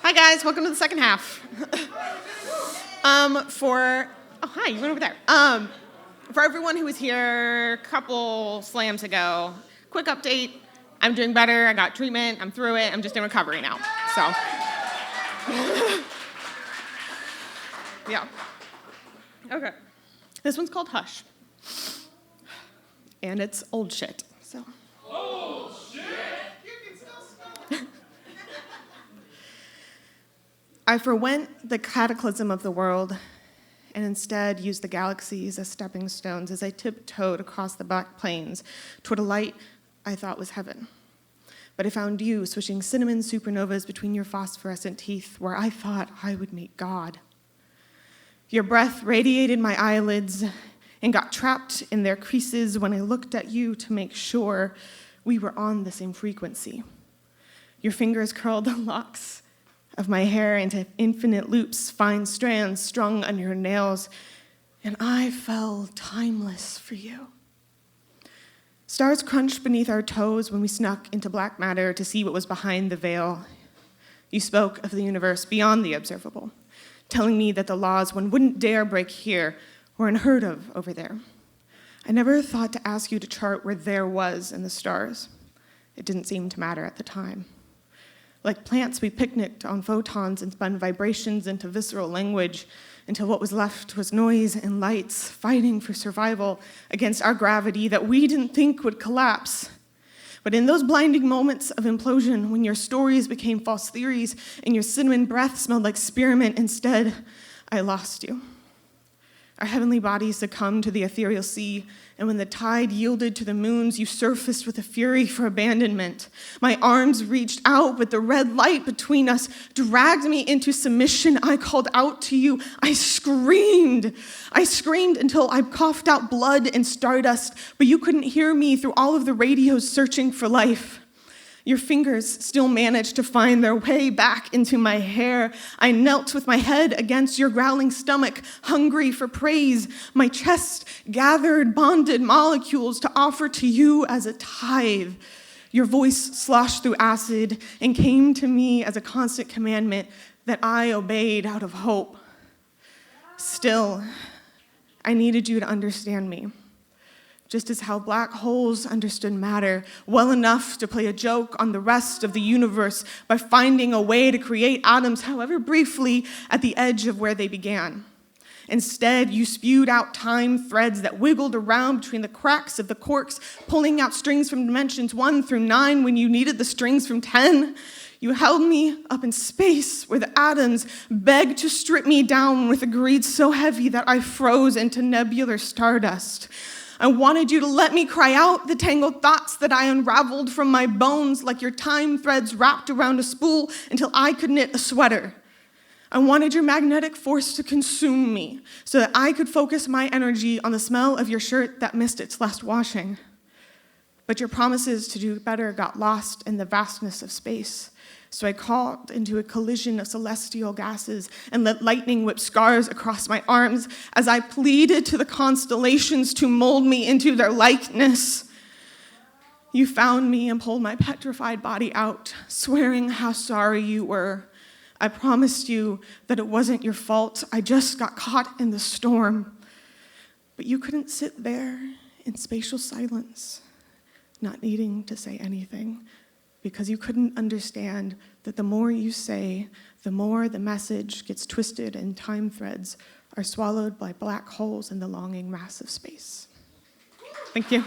Hi guys, welcome to the second half. Hi, you went over there. For everyone who was here a couple slams ago, quick update. I'm doing better. I got treatment. I'm through it. I'm just in recovery now. So, yeah. Okay. This one's called Hush. And it's old shit. So. Old shit! You can still smell it. I forwent the cataclysm of the world and instead used the galaxies as stepping stones as I tiptoed across the black plains toward a light I thought was heaven. But I found you swishing cinnamon supernovas between your phosphorescent teeth where I thought I would meet God. Your breath radiated my eyelids and got trapped in their creases when I looked at you to make sure we were on the same frequency. Your fingers curled the locks of my hair into infinite loops, fine strands strung under your nails, and I fell timeless for you. Stars crunched beneath our toes when we snuck into black matter to see what was behind the veil. You spoke of the universe beyond the observable, telling me that the laws one wouldn't dare break here were unheard of over there. I never thought to ask you to chart where there was in the stars. It didn't seem to matter at the time. Like plants, we picnicked on photons and spun vibrations into visceral language until what was left was noise and lights fighting for survival against our gravity that we didn't think would collapse. But in those blinding moments of implosion, when your stories became false theories and your cinnamon breath smelled like spearmint instead, I lost you. Our heavenly bodies succumbed to the ethereal sea, and when the tide yielded to the moons, you surfaced with a fury for abandonment. My arms reached out, but the red light between us dragged me into submission. I called out to you. I screamed. I screamed until I coughed out blood and stardust, but you couldn't hear me through all of the radios searching for life. Your fingers still managed to find their way back into my hair. I knelt with my head against your growling stomach, hungry for praise. My chest gathered bonded molecules to offer to you as a tithe. Your voice sloshed through acid and came to me as a constant commandment that I obeyed out of hope. Still, I needed you to understand me. Just as how black holes understood matter well enough to play a joke on the rest of the universe by finding a way to create atoms, however briefly, at the edge of where they began. Instead, you spewed out time threads that wiggled around between the cracks of the corks, pulling out strings from dimensions 1 through 9 when you needed the strings from 10. You held me up in space where the atoms begged to strip me down with a greed so heavy that I froze into nebular stardust. I wanted you to let me cry out the tangled thoughts that I unraveled from my bones like your time threads wrapped around a spool until I could knit a sweater. I wanted your magnetic force to consume me so that I could focus my energy on the smell of your shirt that missed its last washing. But your promises to do better got lost in the vastness of space. So I called into a collision of celestial gases and let lightning whip scars across my arms as I pleaded to the constellations to mold me into their likeness. You found me and pulled my petrified body out, swearing how sorry you were. I promised you that it wasn't your fault. I just got caught in the storm. But you couldn't sit there in spatial silence, not needing to say anything, because you couldn't understand that the more you say, the more the message gets twisted and time threads are swallowed by black holes in the longing mass of space. Thank you.